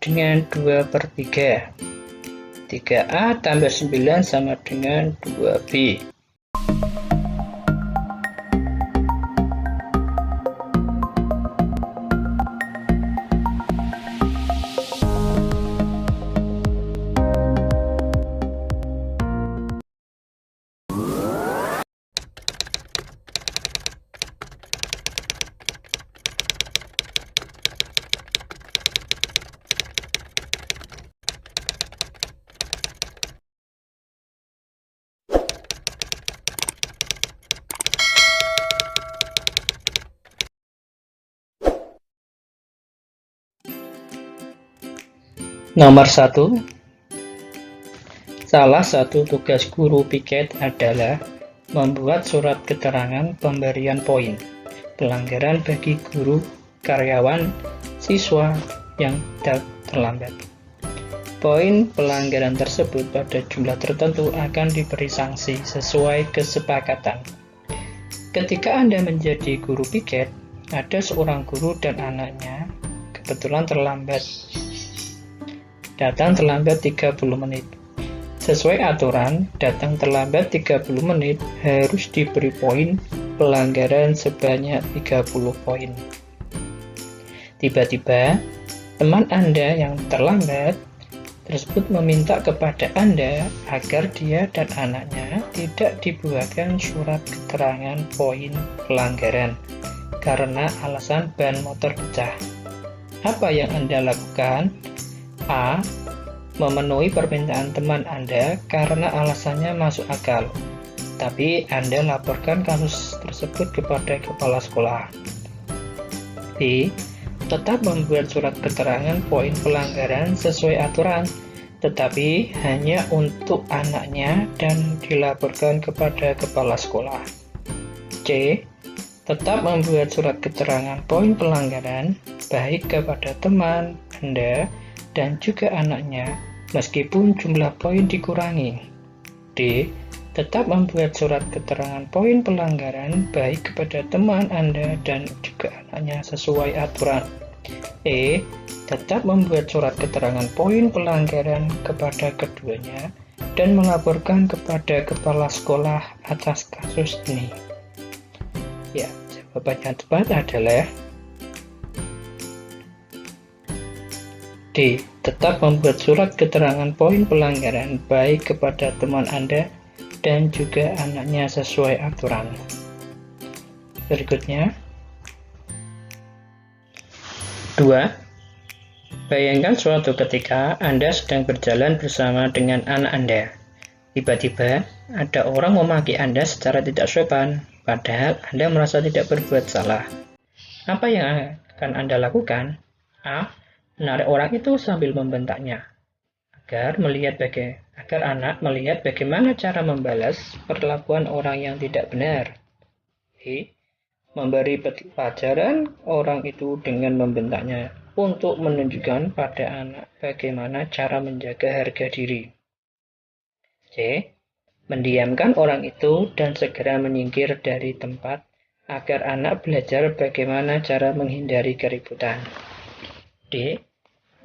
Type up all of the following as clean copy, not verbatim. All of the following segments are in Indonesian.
dengan 2/3. 3A tambah 9 sama dengan 2B. Nomor 1. Salah satu tugas guru piket adalah membuat surat keterangan pemberian poin pelanggaran bagi guru, karyawan, siswa yang terlambat. Poin pelanggaran tersebut pada jumlah tertentu akan diberi sanksi sesuai kesepakatan. Ketika Anda menjadi guru piket, ada seorang guru dan anaknya kebetulan terlambat. Datang terlambat 30 menit. Sesuai aturan, datang terlambat 30 menit harus diberi poin pelanggaran sebanyak 30 poin. Tiba-tiba, teman Anda yang terlambat tersebut meminta kepada Anda agar dia dan anaknya tidak dibuatkan surat keterangan poin pelanggaran karena alasan ban motor pecah. Apa yang Anda lakukan? A. Memenuhi permintaan teman Anda karena alasannya masuk akal, tapi Anda laporkan kasus tersebut kepada kepala sekolah. B. Tetap membuat surat keterangan poin pelanggaran sesuai aturan, tetapi hanya untuk anaknya dan dilaporkan kepada kepala sekolah. C. Tetap membuat surat keterangan poin pelanggaran baik kepada teman Anda dan juga anaknya, meskipun jumlah poin dikurangi. D. Tetap membuat surat keterangan poin pelanggaran baik kepada teman Anda dan juga anaknya sesuai aturan. E. Tetap membuat surat keterangan poin pelanggaran kepada keduanya dan melaporkan kepada kepala sekolah atas kasus ini. Ya, jawaban yang tepat adalah D. Tetap membuat surat keterangan poin pelanggaran baik kepada teman Anda dan juga anaknya sesuai aturan. Berikutnya, 2. Bayangkan suatu ketika Anda sedang berjalan bersama dengan anak Anda. Tiba-tiba, ada orang memaki Anda secara tidak sopan, padahal Anda merasa tidak berbuat salah. Apa yang akan Anda lakukan? A. Menarik orang itu sambil membentaknya, agar anak melihat bagaimana cara membalas perlakuan orang yang tidak benar. B. Memberi pelajaran orang itu dengan membentaknya untuk menunjukkan pada anak bagaimana cara menjaga harga diri. C. Mendiamkan orang itu dan segera menyingkir dari tempat agar anak belajar bagaimana cara menghindari keributan. D.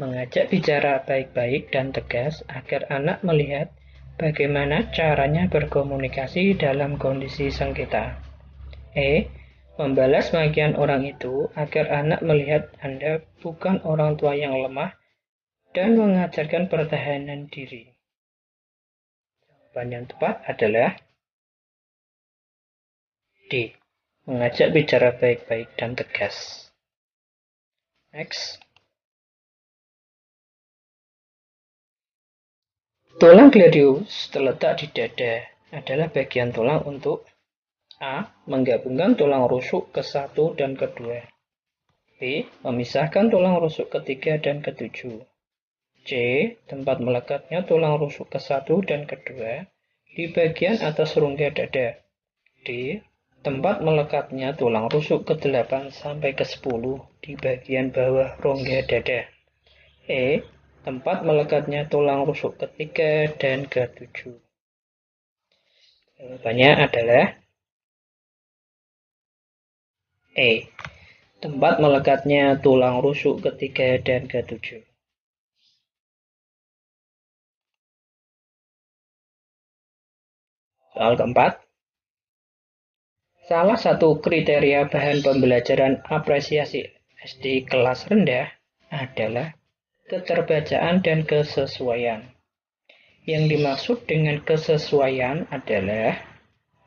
Mengajak bicara baik-baik dan tegas agar anak melihat bagaimana caranya berkomunikasi dalam kondisi sengketa. E. Membalas makian orang itu agar anak melihat Anda bukan orang tua yang lemah dan mengajarkan pertahanan diri. Jawaban yang tepat adalah D. Mengajak bicara baik-baik dan tegas. Next. Tulang gladius terletak di dada adalah bagian tulang untuk A. Menggabungkan tulang rusuk ke-1 dan ke-2. B. Memisahkan tulang rusuk ke-3 dan ke-7. C. Tempat melekatnya tulang rusuk ke-1 dan ke-2 di bagian atas rongga dada. D. Tempat melekatnya tulang rusuk ke-8 sampai ke-10 di bagian bawah rongga dada. E. Tempat melekatnya tulang rusuk ke-3 dan ke-7. Jawabannya adalah E. Tempat melekatnya tulang rusuk ke-3 dan ke-7. Soal keempat, salah satu kriteria bahan pembelajaran apresiasi SD kelas rendah adalah keterbacaan dan kesesuaian. Yang dimaksud dengan kesesuaian adalah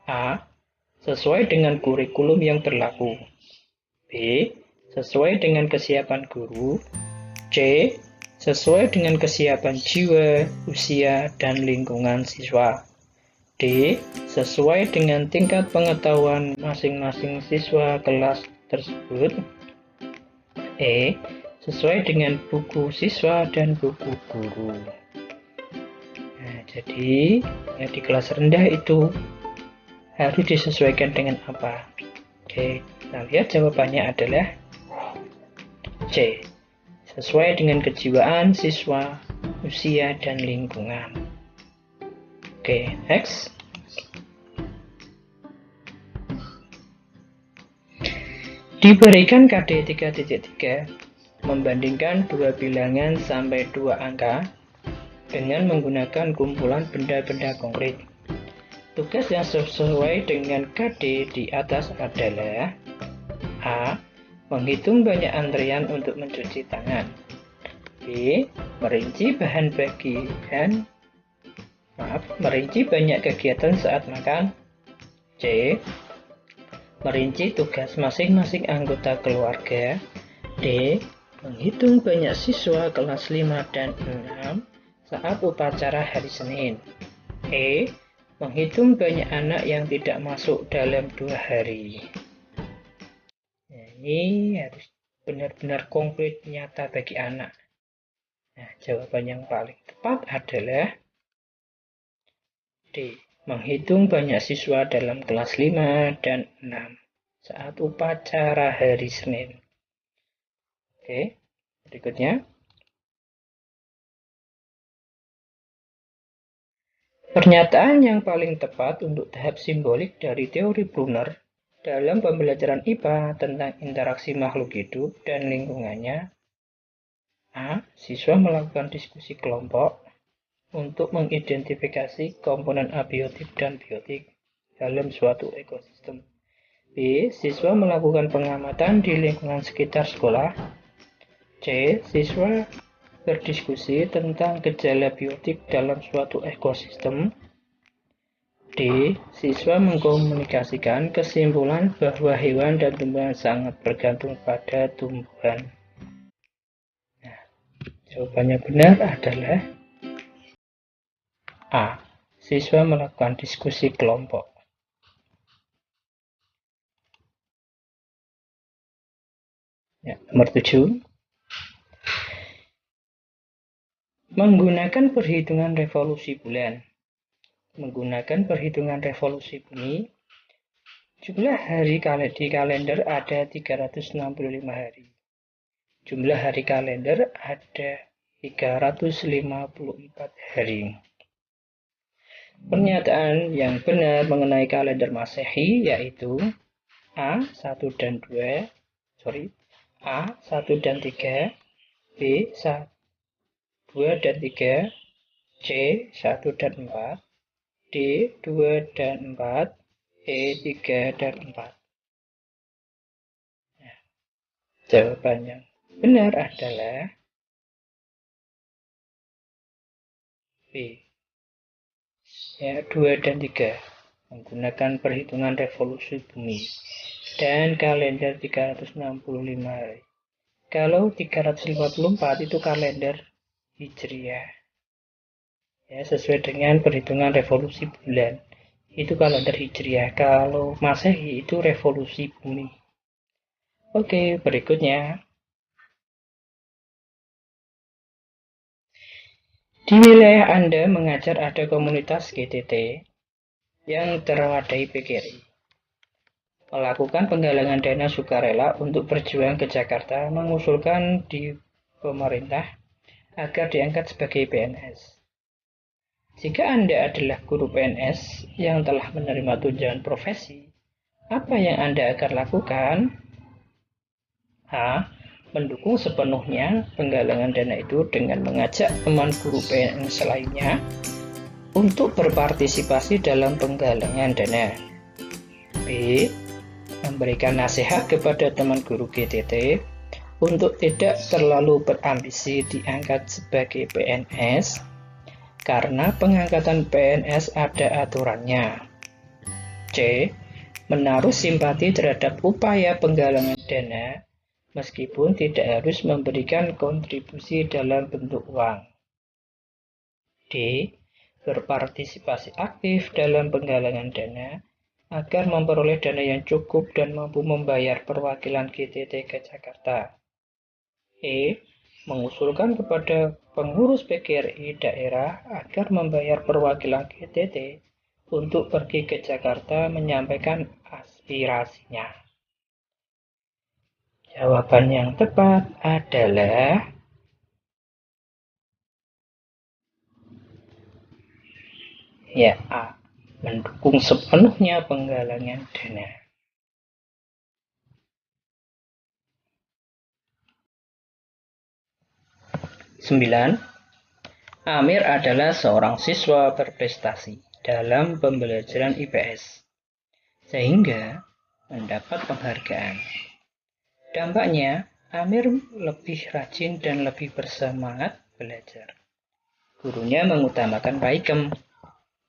A. Sesuai dengan kurikulum yang berlaku. B. Sesuai dengan kesiapan guru. C. Sesuai dengan kesiapan jiwa, usia, dan lingkungan siswa. D. Sesuai dengan tingkat pengetahuan masing-masing siswa kelas tersebut. E. Sesuai dengan buku siswa dan buku guru. Nah, jadi di kelas rendah itu harus disesuaikan dengan apa? Oke, kita lihat jawabannya adalah C. Sesuai dengan kejiwaan siswa, usia, dan lingkungan. Oke, next. Diberikan KD 3.3, membandingkan dua bilangan sampai dua angka dengan menggunakan kumpulan benda-benda konkret. Tugas yang sesuai dengan KD di atas adalah A. Menghitung banyak antrian untuk mencuci tangan. B. Merinci banyak kegiatan saat makan. C. Merinci tugas masing-masing anggota keluarga. D. Menghitung banyak siswa kelas 5 dan 6 saat upacara hari Senin. E. Menghitung banyak anak yang tidak masuk dalam 2 hari. Nah, ini harus benar-benar konkret nyata bagi anak. Nah, jawaban yang paling tepat adalah D. Menghitung banyak siswa dalam kelas 5 dan 6 saat upacara hari Senin. Oke, berikutnya. Pernyataan yang paling tepat untuk tahap simbolik dari teori Brunner dalam pembelajaran IPA tentang interaksi makhluk hidup dan lingkungannya. A. Siswa melakukan diskusi kelompok untuk mengidentifikasi komponen abiotik dan biotik dalam suatu ekosistem. B. Siswa melakukan pengamatan di lingkungan sekitar sekolah. C. Siswa berdiskusi tentang gejala biotik dalam suatu ekosistem. D. Siswa mengkomunikasikan kesimpulan bahwa hewan dan tumbuhan sangat bergantung pada tumbuhan. Nah, jawabannya benar adalah A. Siswa melakukan diskusi kelompok. Ya, nomor 7. Menggunakan perhitungan revolusi bulan. Menggunakan perhitungan revolusi bumi, jumlah hari di kalender ada 365 hari. Jumlah hari kalender ada 354 hari. Pernyataan yang benar mengenai kalender Masehi yaitu A1 dan 3, B 2 dan 3, C 1 dan 4, D 2 dan 4, E 3 dan 4. Nah, jawaban yang benar adalah B. Ya, 2 dan 3. Menggunakan perhitungan revolusi bumi dan kalender 365 hari. Kalau 354 itu kalender Hijriah. Ya, sesuai dengan perhitungan revolusi bulan. Itu kalender Hijriah. Kalau Masehi itu revolusi bumi. Oke, berikutnya. Di wilayah Anda mengajar ada komunitas GTT yang terwadai PGRI. Melakukan penggalangan dana sukarela untuk berjuang ke Jakarta, mengusulkan di pemerintah agar diangkat sebagai PNS. Jika Anda adalah guru PNS yang telah menerima tunjangan profesi, apa yang Anda akan lakukan? A. Mendukung sepenuhnya penggalangan dana itu dengan mengajak teman guru PNS lainnya untuk berpartisipasi dalam penggalangan dana. B. Memberikan nasihat kepada teman guru GTT untuk tidak terlalu berambisi diangkat sebagai PNS, karena pengangkatan PNS ada aturannya. C. Menaruh simpati terhadap upaya penggalangan dana, meskipun tidak harus memberikan kontribusi dalam bentuk uang. D. Berpartisipasi aktif dalam penggalangan dana, agar memperoleh dana yang cukup dan mampu membayar perwakilan GTT ke Jakarta. E. Mengusulkan kepada pengurus PGRI daerah agar membayar perwakilan GTT untuk pergi ke Jakarta menyampaikan aspirasinya. Jawaban yang tepat adalah ya A. Mendukung sepenuhnya penggalangan dana. 9. Amir adalah seorang siswa berprestasi dalam pembelajaran IPS, sehingga mendapat penghargaan. Dampaknya, Amir lebih rajin dan lebih bersemangat belajar. Gurunya mengutamakan Paikem.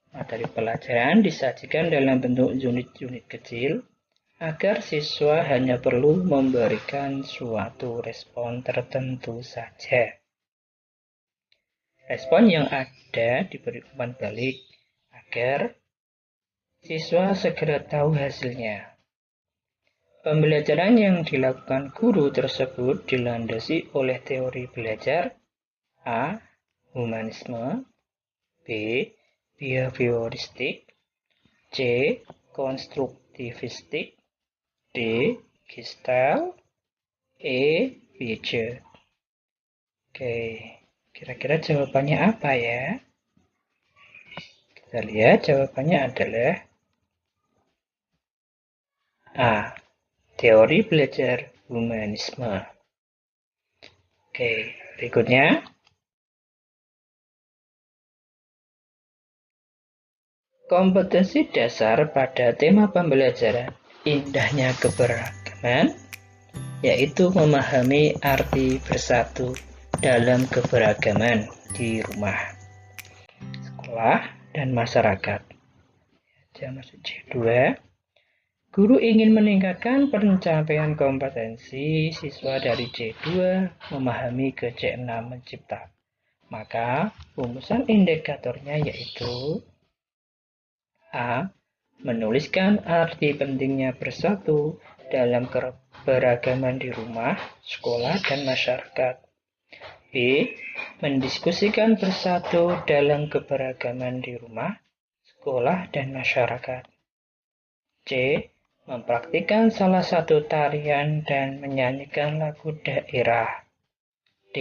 Materi pelajaran disajikan dalam bentuk unit-unit kecil, agar siswa hanya perlu memberikan suatu respon tertentu saja. Respon yang ada diberi umpan balik agar siswa segera tahu hasilnya. Pembelajaran yang dilakukan guru tersebut dilandasi oleh teori belajar A. Humanisme, B. Behavioristik, C. Konstruktivistik, D. Gestalt, E. Beecher. Oke, kira-kira jawabannya apa ya? Kita lihat jawabannya adalah A. Teori belajar humanisme. Oke, berikutnya. Kompetensi dasar pada tema pembelajaran indahnya keberagaman, yaitu memahami arti bersatu dalam keberagaman di rumah, sekolah, dan masyarakat. Masuk C2. Guru ingin meningkatkan pencapaian kompetensi siswa dari C2 memahami ke C6 mencipta. Maka rumusan indikatornya yaitu A. Menuliskan arti pentingnya bersatu dalam keberagaman di rumah, sekolah, dan masyarakat. B. Mendiskusikan bersatu dalam keberagaman di rumah, sekolah, dan masyarakat. C. Mempraktikkan salah satu tarian dan menyanyikan lagu daerah. D.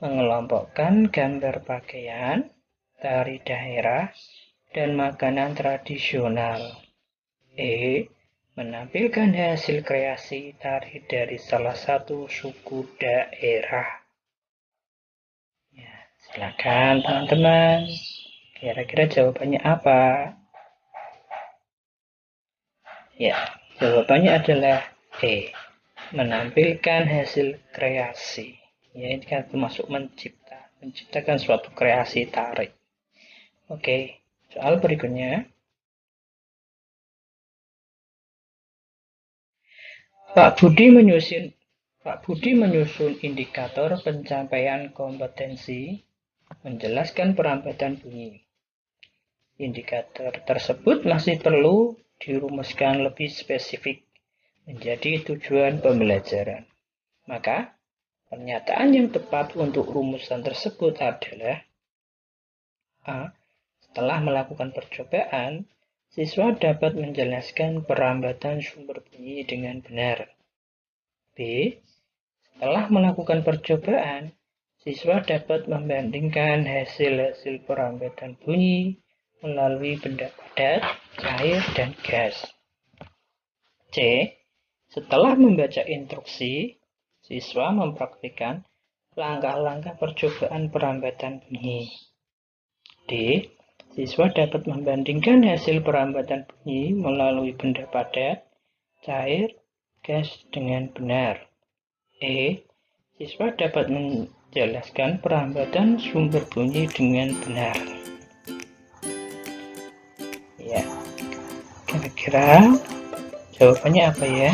Mengelompokkan gambar pakaian, tari daerah, dan makanan tradisional. E. Menampilkan hasil kreasi tari dari salah satu suku daerah. Ya, silakan teman-teman. Kira-kira jawabannya apa? Ya, jawabannya adalah E. Menampilkan hasil kreasi. Ya, ini kan termasuk menciptakan suatu kreasi tari. Oke. Soal berikutnya, Pak Budi menyusun indikator pencapaian kompetensi, menjelaskan perambatan bunyi. Indikator tersebut masih perlu dirumuskan lebih spesifik menjadi tujuan pembelajaran. Maka, pernyataan yang tepat untuk rumusan tersebut adalah A. Setelah melakukan percobaan, siswa dapat menjelaskan perambatan sumber bunyi dengan benar. B. Setelah melakukan percobaan, siswa dapat membandingkan hasil-hasil perambatan bunyi melalui benda padat, cair, dan gas. C. Setelah membaca instruksi, siswa mempraktikkan langkah-langkah percobaan perambatan bunyi. D. Siswa dapat membandingkan hasil perambatan bunyi melalui benda padat, cair, gas dengan benar. E. Siswa dapat menjelaskan perambatan sumber bunyi dengan benar. Ya, kira-kira jawabannya apa ya?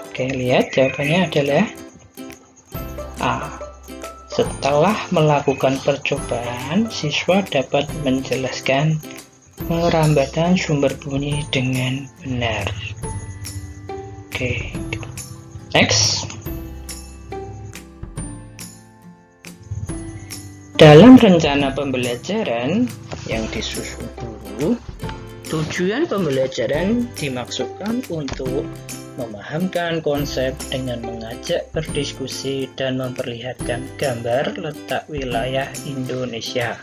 Oke, lihat jawabannya adalah A. Setelah melakukan percobaan, siswa dapat menjelaskan perambatan sumber bunyi dengan benar. Oke, next. Dalam rencana pembelajaran yang disusun guru, tujuan pembelajaran dimaksudkan untuk memahamkan konsep dengan mengajak berdiskusi dan memperlihatkan gambar letak wilayah Indonesia.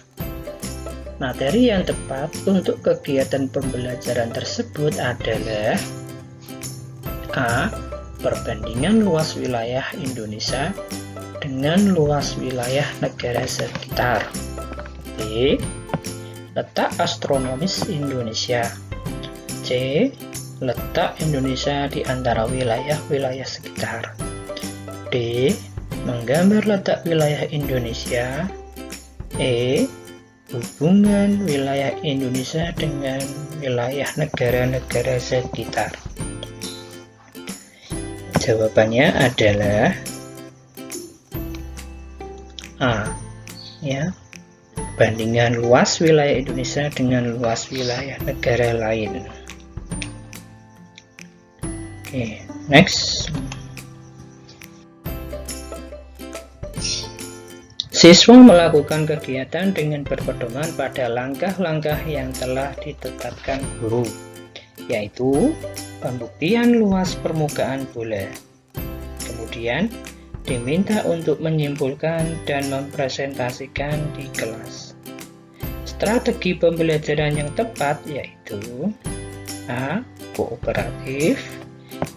Materi yang tepat untuk kegiatan pembelajaran tersebut adalah A. Perbandingan luas wilayah Indonesia dengan luas wilayah negara sekitar. B. Letak astronomis Indonesia. C. Letak Indonesia di antara wilayah-wilayah sekitar. D. Menggambar letak wilayah Indonesia. E. Hubungan wilayah Indonesia dengan wilayah negara-negara sekitar. Jawabannya adalah A. Ya, bandingan luas wilayah Indonesia dengan luas wilayah negara lain. Oke, next. Siswa melakukan kegiatan dengan berpedoman pada langkah-langkah yang telah ditetapkan guru, yaitu pembuktian luas permukaan bola. Kemudian, diminta untuk menyimpulkan dan mempresentasikan di kelas. Strategi pembelajaran yang tepat yaitu A. Kooperatif,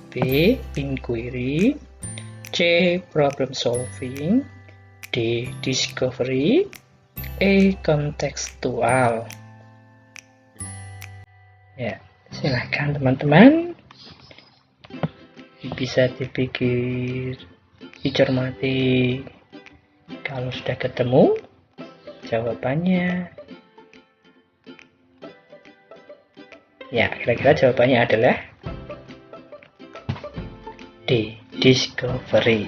B. Inquiry, C. Problem solving, D. Discovery, E. Kontekstual. Ya, silahkan teman-teman bisa dipikir, dicermati. Kalau sudah ketemu jawabannya, ya kira-kira jawabannya adalah D. Discovery.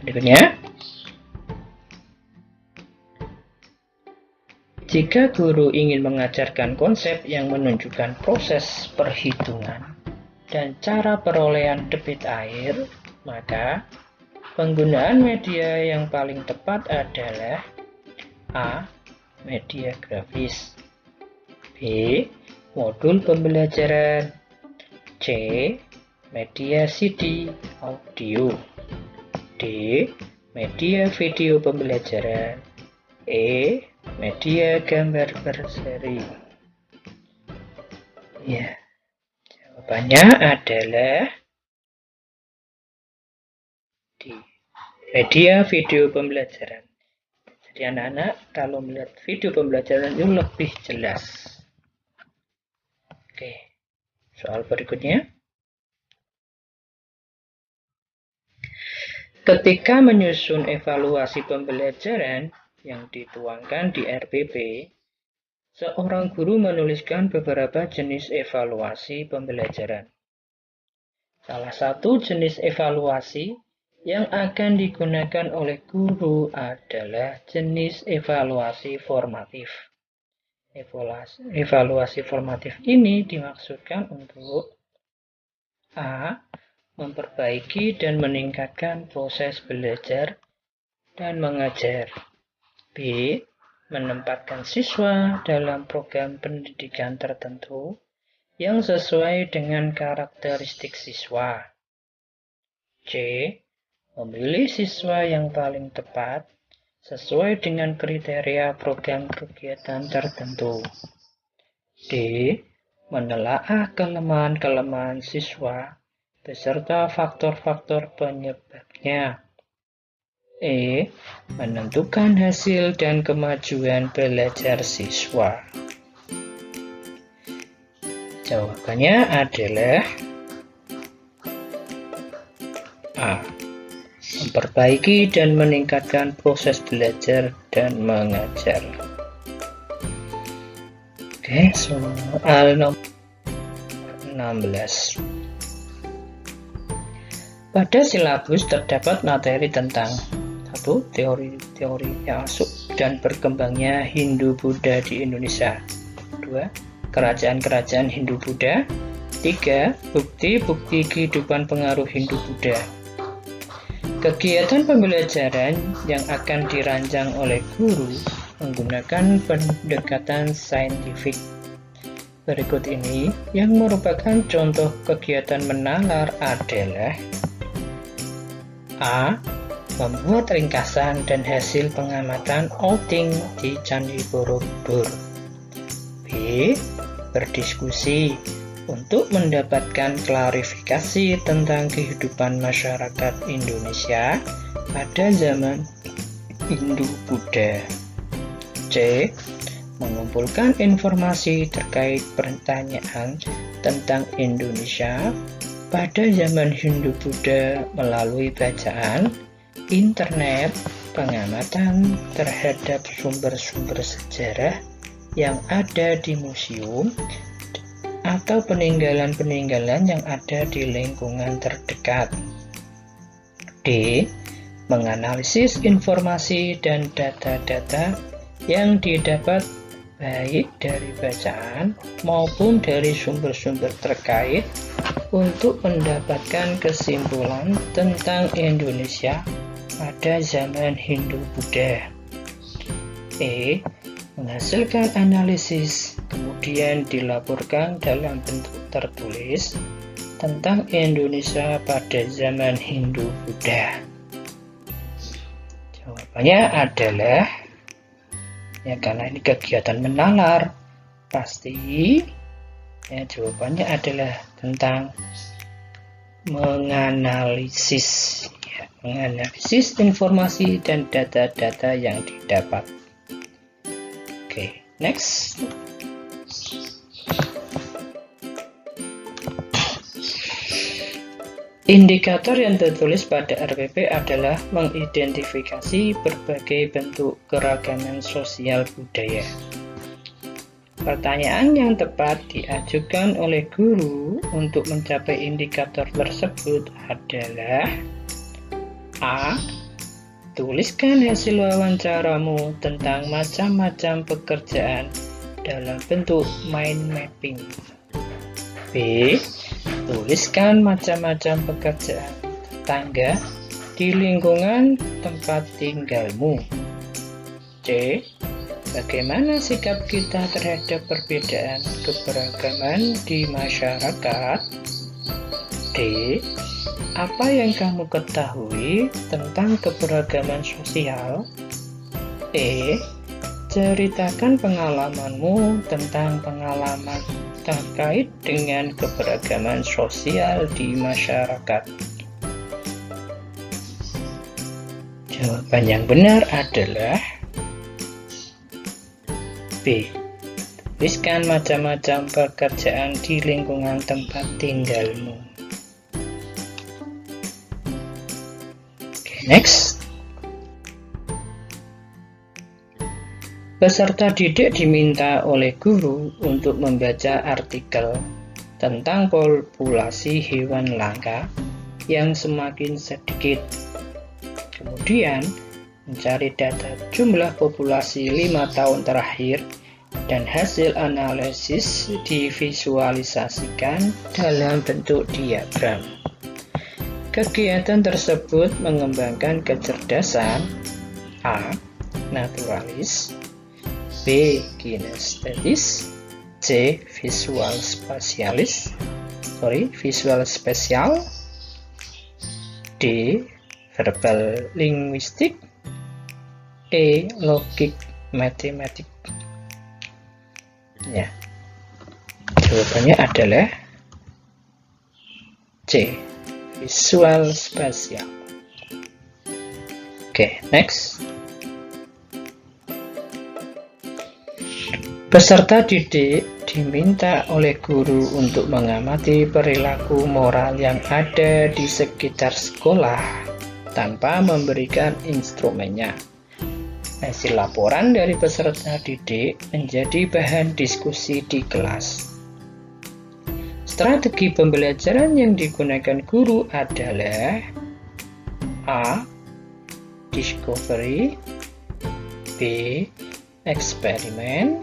Berikutnya, jika guru ingin mengajarkan konsep yang menunjukkan proses perhitungan dan cara perolehan debit air, maka penggunaan media yang paling tepat adalah A. Media grafis, B. Modul pembelajaran, C. Media CD audio, D. Media video pembelajaran, E. Media gambar berseri. Ya, jawabannya adalah D. Media video pembelajaran. Jadi anak-anak kalau melihat video pembelajaran itu lebih jelas. Oke, soal berikutnya. Ketika menyusun evaluasi pembelajaran yang dituangkan di RPP, seorang guru menuliskan beberapa jenis evaluasi pembelajaran. Salah satu jenis evaluasi yang akan digunakan oleh guru adalah jenis evaluasi formatif. Evaluasi formatif ini dimaksudkan untuk A. Memperbaiki dan meningkatkan proses belajar dan mengajar. B. Menempatkan siswa dalam program pendidikan tertentu yang sesuai dengan karakteristik siswa. C. Memilih siswa yang paling tepat sesuai dengan kriteria program kegiatan tertentu. D. Menelaah kelemahan-kelemahan siswa beserta faktor-faktor penyebabnya. E. Menentukan hasil dan kemajuan belajar siswa. Jawabannya adalah A. Memperbaiki dan meningkatkan proses belajar dan mengajar. Oke, soal nomor 16. Pada silabus terdapat materi tentang 1. Teori masuk dan berkembangnya Hindu-Buddha di Indonesia. 2. Kerajaan-kerajaan Hindu-Buddha. 3. Bukti-bukti kehidupan pengaruh Hindu-Buddha. Kegiatan pembelajaran yang akan dirancang oleh guru menggunakan pendekatan saintifik. Berikut ini yang merupakan contoh kegiatan menalar adalah A. Membuat ringkasan dan hasil pengamatan outing di Candi Borobudur. B. Berdiskusi untuk mendapatkan klarifikasi tentang kehidupan masyarakat Indonesia pada zaman Hindu-Buddha. C. Mengumpulkan informasi terkait pertanyaan tentang Indonesia pada zaman Hindu-Buddha melalui bacaan, internet, pengamatan terhadap sumber-sumber sejarah yang ada di museum, atau peninggalan-peninggalan yang ada di lingkungan terdekat. D. Menganalisis informasi dan data-data yang didapat baik dari bacaan maupun dari sumber-sumber terkait untuk mendapatkan kesimpulan tentang Indonesia pada zaman Hindu-Buddha. E. Menghasilkan analisis, kemudian dilaporkan dalam bentuk tertulis tentang Indonesia pada zaman Hindu-Buddha. Jawabannya adalah, ya karena ini kegiatan menalar, pasti ya jawabannya adalah tentang menganalisis, menganalisis informasi dan data-data yang didapat. Oke, next. Indikator yang tertulis pada RPP adalah mengidentifikasi berbagai bentuk keragaman sosial budaya. Pertanyaan yang tepat diajukan oleh guru untuk mencapai indikator tersebut adalah A. Tuliskan hasil wawancaramu tentang macam-macam pekerjaan dalam bentuk mind mapping. B. Tuliskan macam-macam pekerjaan tetangga di lingkungan tempat tinggalmu. C. Bagaimana sikap kita terhadap perbedaan keberagaman di masyarakat? D. Apa yang kamu ketahui tentang keberagaman sosial? E. Ceritakan pengalamanmu tentang pengalaman terkait dengan keberagaman sosial di masyarakat. Jawaban yang benar adalah B. Tuliskan macam-macam pekerjaan di lingkungan tempat tinggalmu. Next. Peserta didik diminta oleh guru untuk membaca artikel tentang populasi hewan langka yang semakin sedikit. Kemudian, mencari data jumlah populasi 5 tahun terakhir dan hasil analisis divisualisasikan dalam bentuk diagram. Kegiatan tersebut mengembangkan kecerdasan A. Naturalis, B. Kinestetis, C. Visual spesial, D. Verbal linguistik, E. Logik matematik. Ya, jawabannya adalah C. Visual spasial. Oke, next. Peserta didik diminta oleh guru untuk mengamati perilaku moral yang ada di sekitar sekolah tanpa memberikan instrumennya. Hasil laporan dari peserta didik menjadi bahan diskusi di kelas. Strategi pembelajaran yang digunakan guru adalah A. Discovery, B. Eksperimen,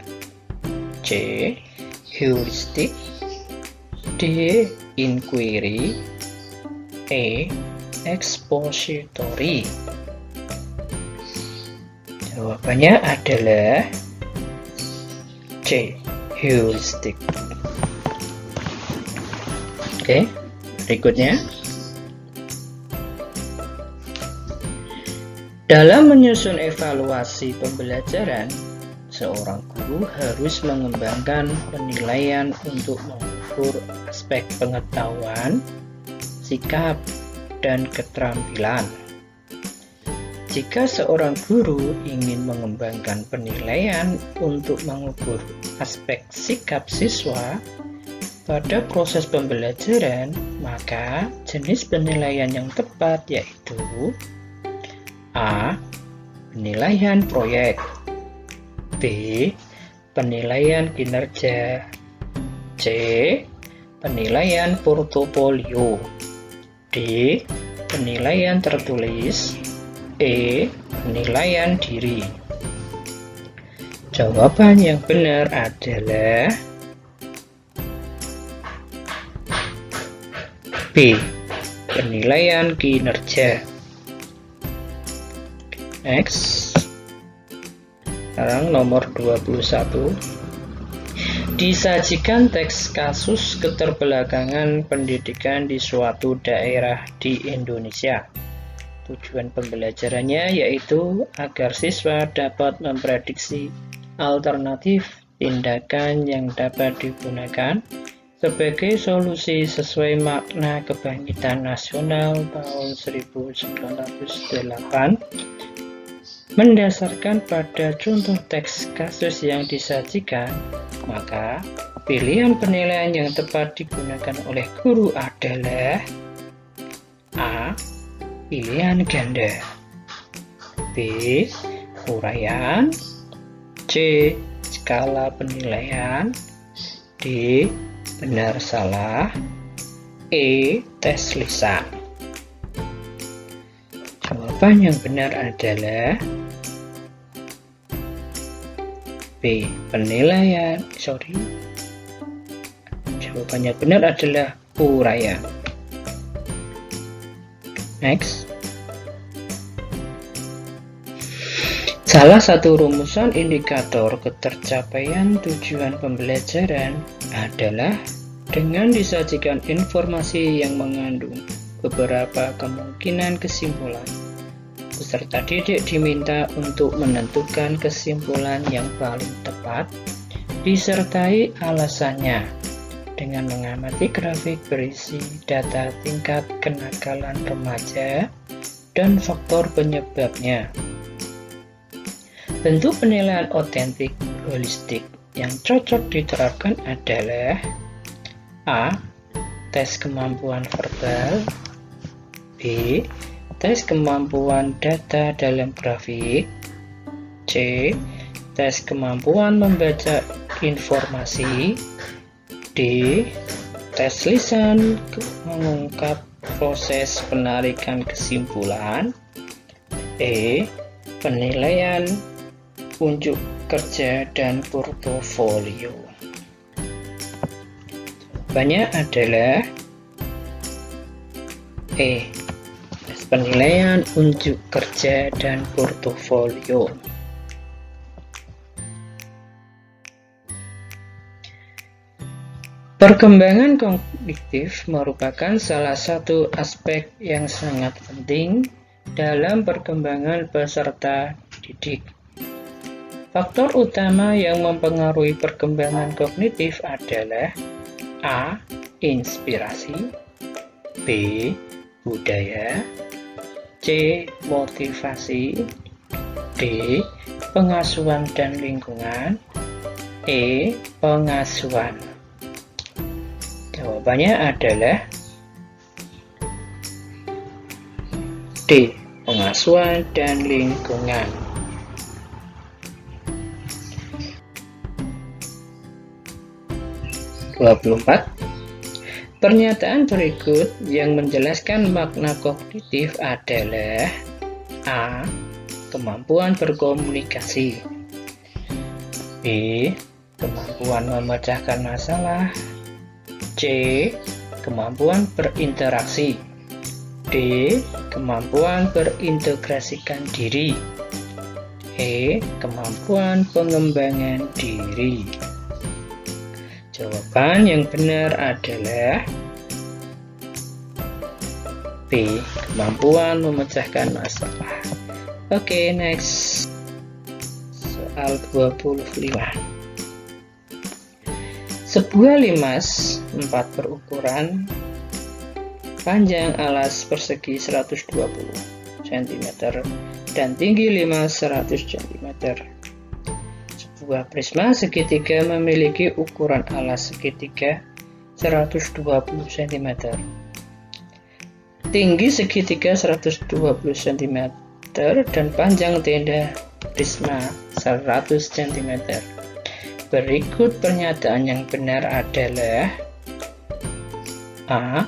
C. Heuristik, D. Inquiry, E. Expository. Jawabannya adalah C. Heuristik. Oke, berikutnya. Dalam menyusun evaluasi pembelajaran, seorang guru harus mengembangkan penilaian untuk mengukur aspek pengetahuan, sikap, dan keterampilan. Jika seorang guru ingin mengembangkan penilaian untuk mengukur aspek sikap siswa pada proses pembelajaran, maka jenis penilaian yang tepat yaitu A. Penilaian proyek, B. Penilaian kinerja, C. Penilaian portofolio, D. Penilaian tertulis, E. Penilaian diri. Jawaban yang benar adalah B. Penilaian kinerja. Next. Sekarang nomor 21. Disajikan teks kasus keterbelakangan pendidikan di suatu daerah di Indonesia. Tujuan pembelajarannya yaitu agar siswa dapat memprediksi alternatif tindakan yang dapat digunakan sebagai solusi sesuai makna Kebangkitan Nasional tahun 1908 mendasarkan pada contoh teks kasus yang disajikan, maka pilihan penilaian yang tepat digunakan oleh guru adalah A. Pilihan ganda, B. Uraian, C. Skala penilaian, D. Benar salah, E. Tes lisan. Jawaban yang benar adalah B. Penilaian. Jawabannya benar adalah uraian. Next. Salah satu rumusan indikator ketercapaian tujuan pembelajaran adalah dengan disajikan informasi yang mengandung beberapa kemungkinan kesimpulan. Peserta didik diminta untuk menentukan kesimpulan yang paling tepat, disertai alasannya, dengan mengamati grafik berisi data tingkat kenakalan remaja dan faktor penyebabnya. Bentuk penilaian otentik holistik yang cocok diterapkan adalah A. Tes kemampuan verbal, B. Tes kemampuan data dalam grafik, C. Tes kemampuan membaca informasi, D. Tes lisan mengungkap proses penarikan kesimpulan, E. Penilaian unjuk kerja dan portofolio. Jawabannya adalah E. Tes penilaian unjuk kerja dan portofolio. Perkembangan kognitif merupakan salah satu aspek yang sangat penting dalam perkembangan peserta didik. Faktor utama yang mempengaruhi perkembangan kognitif adalah A. Inspirasi, B. Budaya, C. C. Motivasi. D. Pengasuhan dan lingkungan. E. Pengasuhan. Jawabannya adalah D. Pengasuhan dan lingkungan. Pernyataan berikut yang menjelaskan makna kognitif adalah A. Kemampuan berkomunikasi. B. Kemampuan memecahkan masalah. C. Kemampuan berinteraksi. D. Kemampuan berintegrasikan diri. E. Kemampuan pengembangan diri. Jawaban yang benar adalah B. Kemampuan memecahkan masalah. Oke, next. Soal 25. Sebuah limas 4 berukuran panjang alas persegi 120 cm dan tinggi limas 100 cm. Sebuah prisma segitiga memiliki ukuran alas segitiga 120 cm, tinggi segitiga 120 cm, dan panjang tenda prisma 100 cm. Berikut pernyataan yang benar adalah A.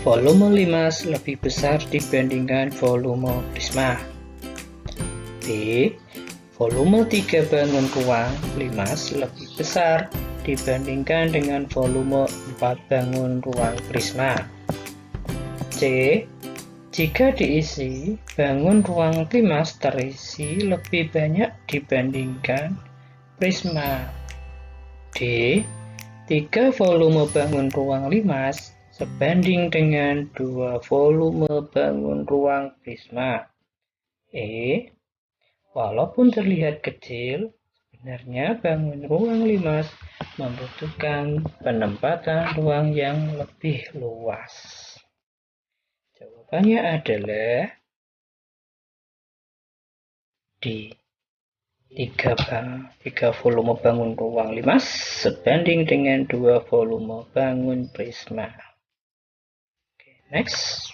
Volume limas lebih besar dibandingkan volume prisma. B. Volume 3 bangun ruang limas lebih besar dibandingkan dengan volume 4 bangun ruang prisma. C. Jika diisi, bangun ruang limas terisi lebih banyak dibandingkan prisma. D. 3 volume bangun ruang limas sebanding dengan 2 volume bangun ruang prisma. E. Walaupun terlihat kecil, sebenarnya bangun ruang limas membutuhkan penempatan ruang yang lebih luas. Jawabannya adalah D. 3 volume bangun ruang limas sebanding dengan 2 volume bangun prisma. Oke, next.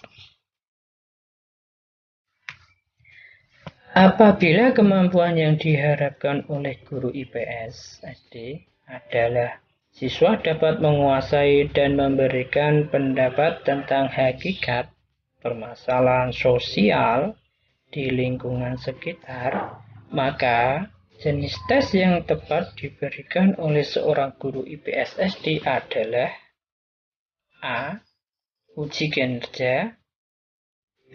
Apabila kemampuan yang diharapkan oleh guru IPS SD adalah siswa dapat menguasai dan memberikan pendapat tentang hakikat permasalahan sosial di lingkungan sekitar, maka jenis tes yang tepat diberikan oleh seorang guru IPS SD adalah A. Uji kinerja. B.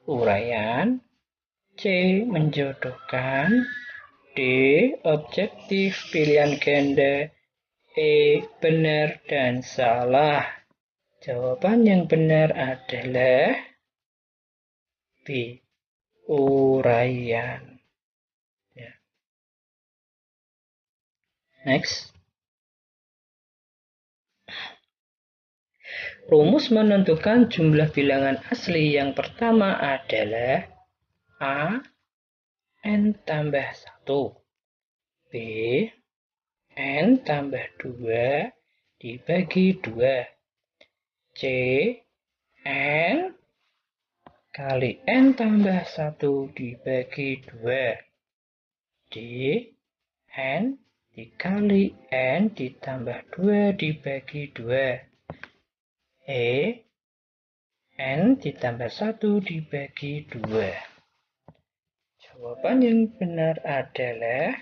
Uraian. C. Menjodohkan. D. Objektif pilihan ganda. E. Benar dan salah. Jawaban yang benar adalah B. Uraian. Ya. Next. Rumus menentukan jumlah bilangan asli yang pertama adalah A. N tambah 1. B. N tambah 2 dibagi 2. C. N kali N tambah 1 dibagi 2. D. N dikali N ditambah 2 dibagi 2. E. N ditambah 1 dibagi 2. Jawaban yang benar adalah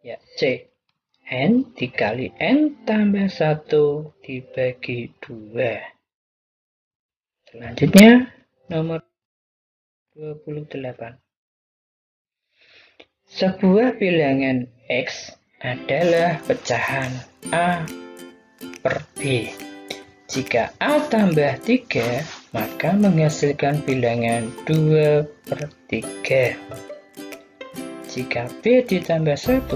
ya, C. N dikali N tambah 1 dibagi 2. Selanjutnya, nomor 28. Sebuah bilangan X adalah pecahan A per B. Jika A tambah 3, maka menghasilkan bilangan 2 per 3. Jika B ditambah 1,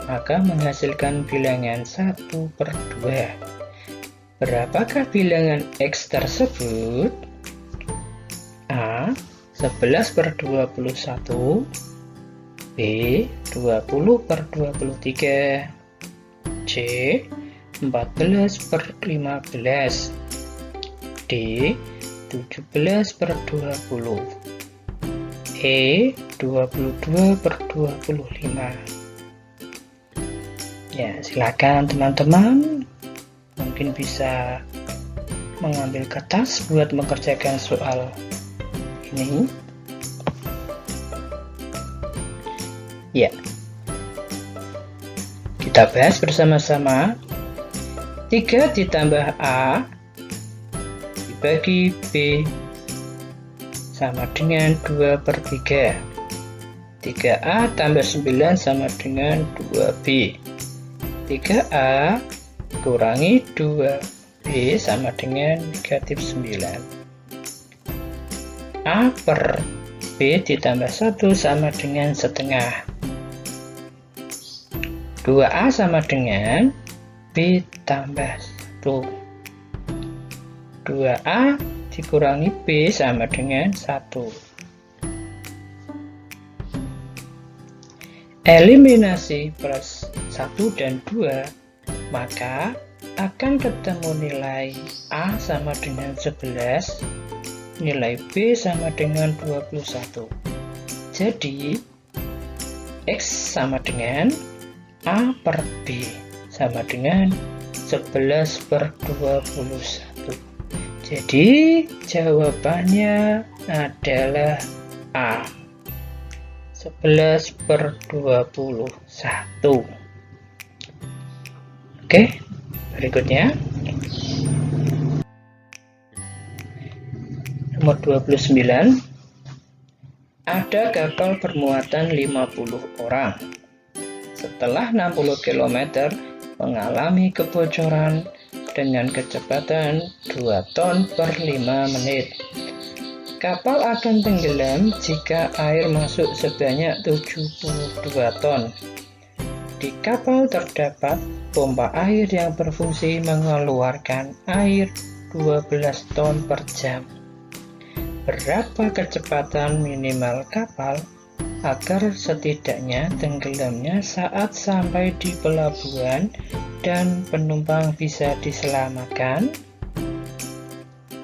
maka menghasilkan bilangan 1 per 2. Berapakah bilangan X tersebut? A. 11/21, B. 20/23, C. 14/15, D. 17/20, E. 22/25. Ya, silakan teman-teman, mungkin bisa mengambil kertas buat mengerjakan soal ini. Ya, kita bahas bersama-sama. 3 ditambah A dibagi B sama dengan 2/3. 3A tambah 9 sama dengan 2B. 3A kurangi 2B sama dengan negatif 9. A per B ditambah 1 sama dengan setengah. 2A sama dengan B tambah 1. 2A dikurangi B sama dengan 1. Eliminasi plus 1 dan 2, maka akan ketemu nilai A sama dengan 11, nilai B sama dengan 21. Jadi X sama dengan A per B sama dengan 11/21. Jadi jawabannya adalah A, 11/21. Oke, berikutnya nomor 29. Ada kapal bermuatan 50 orang. Setelah 60 km mengalami kebocoran dengan kecepatan 2 ton per 5 menit. Kapal akan tenggelam jika air masuk sebanyak 72 ton. Di kapal terdapat pompa air yang berfungsi mengeluarkan air 12 ton per jam. Berapa kecepatan minimal kapal agar setidaknya tenggelamnya saat sampai di pelabuhan dan penumpang bisa diselamatkan?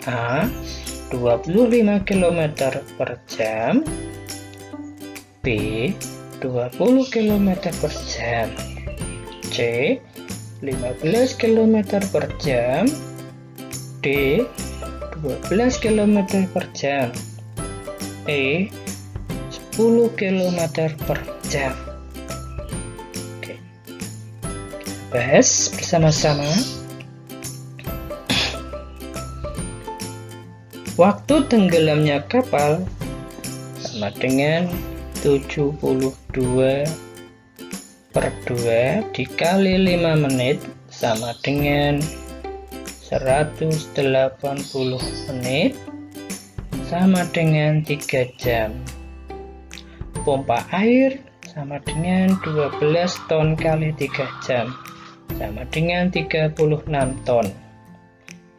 A. 25 km per jam, B. 20 km per jam, C. 15 km per jam, D. 12 km per jam, E. 10 km per jam. Oke, kita bahas bersama-sama. Waktu tenggelamnya kapal sama dengan 72/2 dikali 5 menit sama dengan 180 menit sama dengan 3 jam. Pompa air sama dengan 12 ton kali 3 jam sama dengan 36 ton.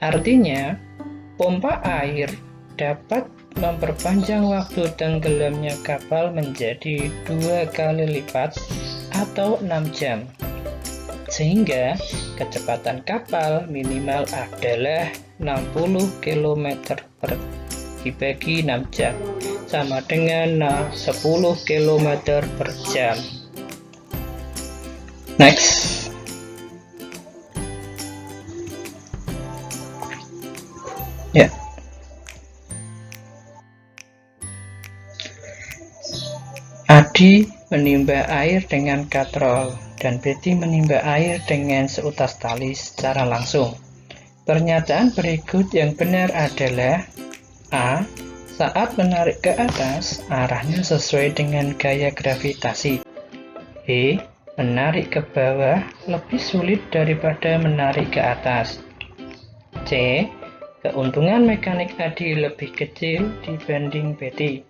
Artinya pompa air dapat memperpanjang waktu tenggelamnya kapal menjadi 2 kali lipat atau 6 jam. Sehingga kecepatan kapal minimal adalah 60 km per dibagi 6 jam sama dengan 10 km per jam. Next. Ya. Adi menimba air dengan katrol dan Betty menimba air dengan seutas tali secara langsung. Pernyataan berikut yang benar adalah: A. Saat menarik ke atas, arahnya sesuai dengan gaya gravitasi. B. Menarik ke bawah lebih sulit daripada menarik ke atas. C. Keuntungan mekanik Adi lebih kecil dibanding Betty.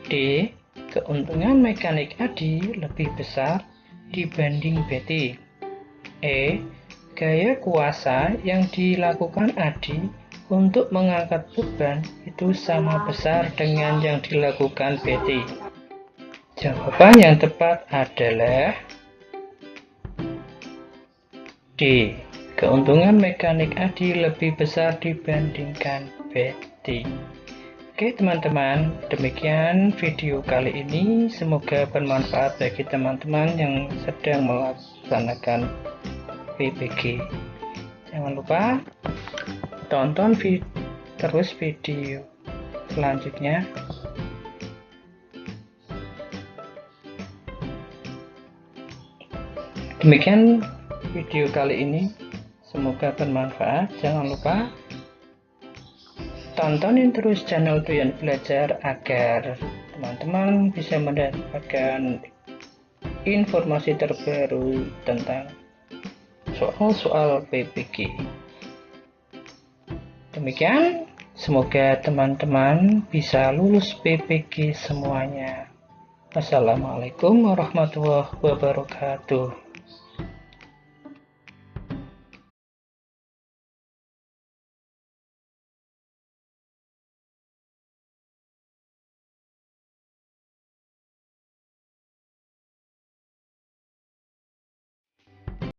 D. Keuntungan mekanik Adi lebih besar dibanding Betty. E. gaya kuasa yang dilakukan Adi untuk mengangkat beban itu sama besar dengan yang dilakukan Betty. Jawaban yang tepat adalah D. Keuntungan mekanik Adi lebih besar dibandingkan Betty. Oke teman-teman, demikian video kali ini. Semoga bermanfaat bagi teman-teman yang sedang melaksanakan PPG. Jangan lupa tonton terus video selanjutnya. Demikian video kali ini. Semoga bermanfaat. Jangan lupa tontonin terus channel Doyan Belajar agar teman-teman bisa mendapatkan informasi terbaru tentang soal-soal PPG. Demikian, semoga teman-teman bisa lulus PPG semuanya. Wassalamualaikum warahmatullahi wabarakatuh.